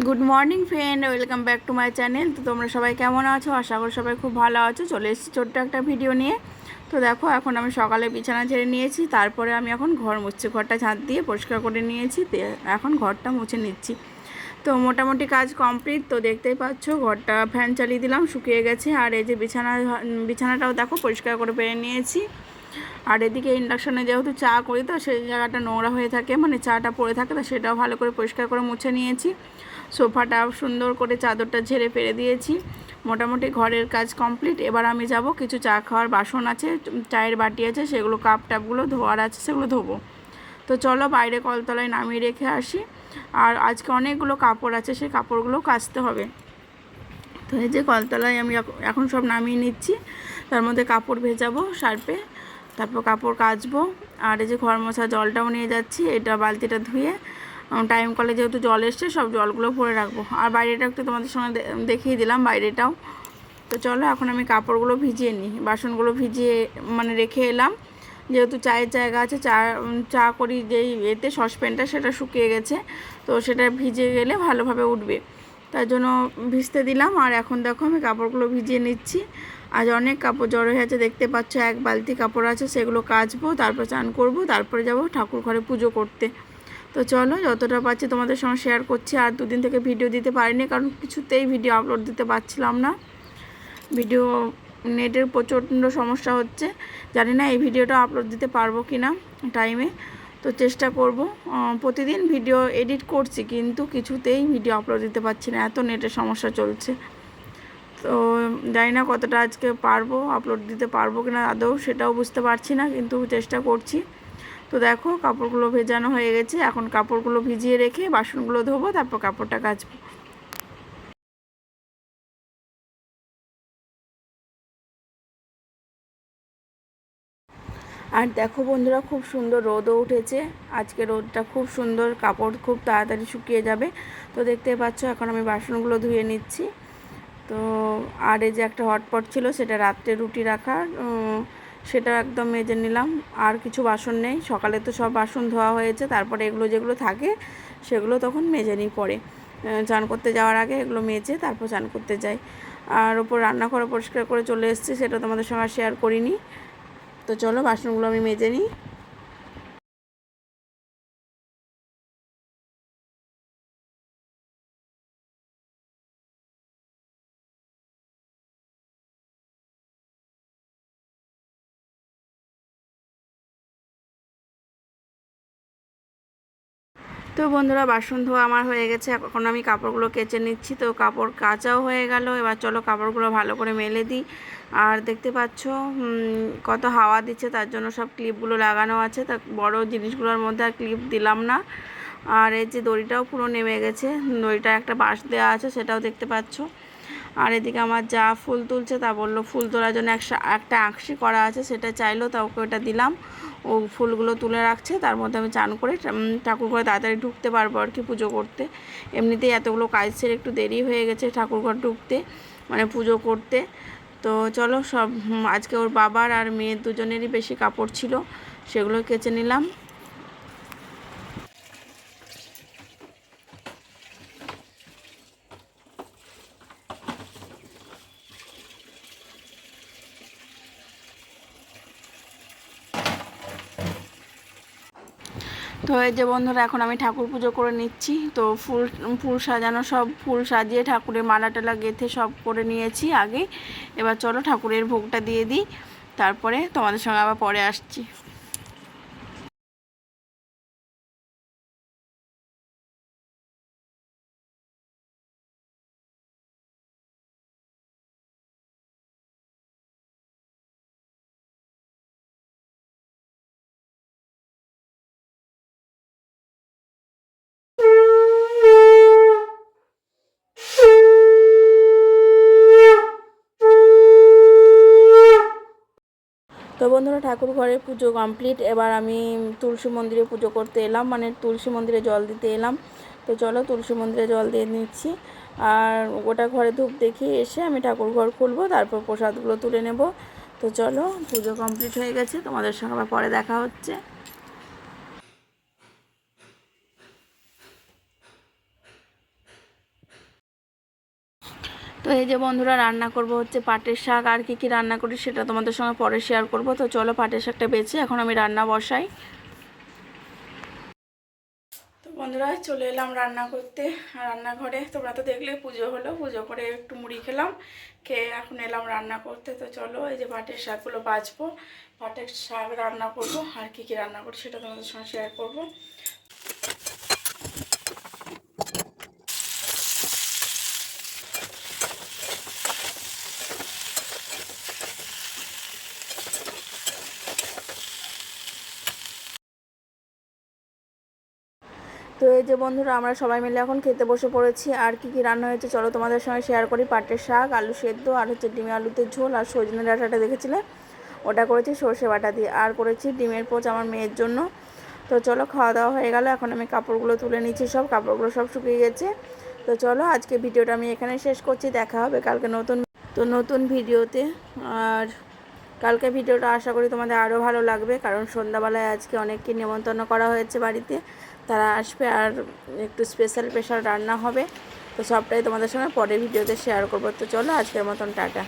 Good morning friend, welcome back to my channel. তো তোমরা সবাই কেমন আছো? আশা করি সবাই খুব ভালো আছো। চলে এসেছি ছোট্ট একটা ভিডিও নিয়ে। তো দেখো, এখন আমি সকালে বিছানা ঝেড়ে নিয়েছি, তারপরে আমি এখন ঘর মুছছি। ঘরটা ঝাঁট দিয়ে পরিষ্কার করে নিয়েছি, এখন ঘরটা মুছে নিচ্ছি। তো মোটামুটি কাজ কমপ্লিট। তো দেখতেই পাচ্ছ, ঘরটা ফ্যান চালিয়ে দিলাম, শুকিয়ে গেছে। আর এই যে বিছানাটাও দেখো পরিষ্কার করে পেরে নিয়েছি। আর এদিকে ইন্ডাকশানে যেহেতু চা করি, তো সেই জায়গাটা নোংরা হয়ে থাকে, মানে চাটা পড়ে থাকে, তো সেটাও ভালো করে পরিষ্কার করে মুছে নিয়েছি। সোফাটাও সুন্দর করে চাদরটা ঝেড়ে পেরে দিয়েছি। মোটামুটি ঘরের কাজ কমপ্লিট। এবার আমি যাব, কিছু চা খাওয়ার বাসন আছে, চায়ের বাটি আছে, সেগুলো কাপ টাপগুলো ধোয়ার আছে, সেগুলো ধোবো। তো চলো বাইরে কলতলায় নামিয়ে রেখে আসি। আর আজকে অনেকগুলো কাপড় আছে, সেই কাপড়গুলো কাচতে হবে। তো এই যে কলতলায় আমি এখন সব নামিয়ে নিচ্ছি। তার মধ্যে কাপড় ভেজাবো সার্ফে, তারপর কাপড় কাচবো। আর এই যে ঘর মোছা জলটাও নিয়ে যাচ্ছি, এটা বালতিটা ধুয়ে টাইম কলে যেহেতু জল এসছে, সব জলগুলো ভরে রাখবো। আর বাইরেটা একটু তোমাদের সঙ্গে দেখিয়ে দিলাম বাইরেটাও। তো চলো এখন আমি কাপড়গুলো ভিজিয়ে নিই, বাসনগুলো ভিজিয়ে মানে রেখে এলাম। যেহেতু চায়ের জায়গা আছে, চা করি যেই এতে সসপ্যানটা, সেটা শুকিয়ে গেছে, তো সেটা ভিজে গেলে ভালোভাবে উঠবে, তার জন্য ভিজতে দিলাম। আর এখন দেখো আমি কাপড়গুলো ভিজিয়ে নিচ্ছি। আজ অনেক কাপড় জড়ো হয়ে আছে, দেখতে পাচ্ছ, এক বালতি কাপড় আছে, সেগুলো কাচবো, তারপর চান করবো, তারপরে যাব ঠাকুর ঘরে পুজো করতে। তো চলো, যতটা পারছি তোমাদের সঙ্গে শেয়ার করছি। আর দুদিন থেকে ভিডিও দিতে পারিনি, কারণ কিছুতেই ভিডিও আপলোড দিতে পারছিলাম না। ভিডিও নেটের প্রচণ্ড সমস্যা হচ্ছে, জানি না এই ভিডিওটা আপলোড দিতে পারবো কি না টাইমে। তো চেষ্টা করব। প্রতিদিন ভিডিও এডিট করছি, কিন্তু কিছুতেই ভিডিও আপলোড দিতে পারছি না, এত নেটের সমস্যা চলছে। তো জানি না কতটা আজকে পারবো, আপলোড দিতে পারবো কি না আদৌ, সেটাও বুঝতে পারছি না, কিন্তু চেষ্টা করছি। তো দেখো, কাপড়গুলো ভেজানো হয়ে গেছে, এখন কাপড়গুলো ভিজিয়ে রেখে বাসনগুলো ধোবো, তারপর কাপড়টা কাচবো। আর দেখো বন্ধুরা, খুব সুন্দর রোদও উঠেছে আজকে, রোদটা খুব সুন্দর, কাপড় খুব তাড়াতাড়ি শুকিয়ে যাবে। তো দেখতে পাচ্ছ, এখন আমি বাসনগুলো ধুয়ে নিচ্ছি। তো আর এই যে একটা হটপট ছিল, সেটা রাত্রে রুটি রাখা, সেটা একদম মেজে নিলাম। আর কিছু বাসন নেই, সকালে তো সব বাসন ধোয়া হয়েছে, তারপরে এগুলো যেগুলো থাকে সেগুলো তখন মেজে নিই পরে, চান করতে যাওয়ার আগে এগুলো মেজে তারপর চান করতে যাই। আর ওপর রান্নাঘরে পরিষ্কার করে চলে এসেছি, সেটা তোমাদের সঙ্গে শেয়ার করিনি। তো চলো বাসনগুলো আমি মেজে নিই। তো বন্ধুরা, বাসন ধোয়া আমার হয়ে গেছে, এখন আমি কাপড়গুলো কেচে নিচ্ছি। তো কাপড় কাচাও হয়ে গেল, এবার চলো কাপড়গুলো ভালো করে মেলে দিই। আর দেখতে পাচ্ছ কত হাওয়া দিচ্ছে, তার জন্য সব ক্লিপগুলো লাগানো আছে, তা বড় জিনিসগুলোর মধ্যে আর ক্লিপ দিলাম না। আর এই যে দড়িটাও পুরো নেমে গেছে, দড়িটা একটা বাঁশ দেওয়া আছে, সেটাও দেখতে পাচ্ছ। আর এদিকে আমার যা ফুল তুলছে, তা বললো ফুল তোলার জন্য একটা আঁকশি করা আছে, সেটা চাইলো, তা ওকে ওটা দিলাম। ও ফুলগুলো তুলে রাখছে, তার মধ্যে আমি চান করে ঠাকুর ঘরে তাড়াতাড়ি ঢুকতে পারবো আর কি, পুজো করতে। এমনিতেই এতগুলো কাজ সেরে একটু দেরি হয়ে গেছে ঠাকুর ঘর ঢুকতে, মানে পুজো করতে। তো চলো, সব আজকে ওর বাবার আর মেয়ের দুজনেরই বেশি কাপড় ছিল, সেগুলো কেচে নিলাম। তো এই যে বন্ধুরা, এখন আমি ঠাকুর পুজো করে নিচ্ছি। তো ফুল ফুল সাজানো, সব ফুল সাজিয়ে ঠাকুরের মালা টালা গেঁথে সব করে নিয়েছি আগে। এবার চলো ঠাকুরের ভোগটা দিয়ে দিই, তারপরে তোমাদের সঙ্গে আবার পরে আসছি। তো বন্ধুরা, ঠাকুর ঘরের পুজো কমপ্লিট। এবার আমি তুলসী মন্দিরে পুজো করতে এলাম, মানে তুলসী মন্দিরে জল দিতে এলাম। তো চলো তুলসী মন্দিরে জল দিয়ে নিচ্ছি। আর গোটা ঘরে ধূপ দেখিয়ে এসে আমি ঠাকুর ঘর খুলবো, তারপর প্রসাদগুলো তুলে নেব। তো চলো, পুজো কমপ্লিট হয়ে গেছে, তোমাদের সঙ্গে আবার পরে দেখা হচ্ছে। তো এই যে বন্ধুরা রান্না করব হচ্ছে পাটের শাক। আর কি রান্না করি সেটা তোমাদের সঙ্গে পরে শেয়ার করব। তো চলো পাটের শাকটা বেছে এখন আমি রান্না বসাই। তো বন্ধুরা চলে এলাম রান্না করতে রান্নাঘরে। তোমরা তো দেখলে পুজো হলো, পুজো করে একটু মুড়ি খেলাম, খেয়ে এখন এলাম রান্না করতে। তো চলো এই যে পাটের শাকগুলো বাছবো, পাটের শাক রান্না করব। আর কি রান্না করি সেটা তোমাদের সঙ্গে শেয়ার করব। তো এই যে বন্ধুরা আমরা সবাই মিলে এখন খেতে বসে পড়েছি। আর কি রান্না হয়েছে চলো তোমাদের সঙ্গে শেয়ার করি। পাটের শাক, আলু সেদ্ধ, আর হচ্ছে ডিমে আলুতে ঝোল, আর সজনে ডাঁটাটা দেখেছিলে ওটা করেছি সর্ষে বাটা দিয়ে, আর করেছি ডিমের পোচ আমার মেয়ের জন্য। তো চলো খাওয়া দাওয়া হয়ে গেল, এখন আমি কাপড়গুলো তুলে নিচ্ছি, সব কাপড়গুলো সব শুকিয়ে গেছে। তো চলো আজকে ভিডিওটা আমি এখানে শেষ করছি, দেখা হবে কালকে নতুন ভিডিওতে। আর কালকে ভিডিওটা আশা করি তোমাদের আরও ভালো লাগবে, কারণ সন্ধ্যাবেলায় আজকে অনেককে নেমন্তন্ন করা হয়েছে বাড়িতে, তারা আসবে আর একটু স্পেশাল রান্না হবে। তো সবটাই তোমাদের সঙ্গে পরের ভিডিওতে শেয়ার করবো। তো চলো আজকের মতন টাটা।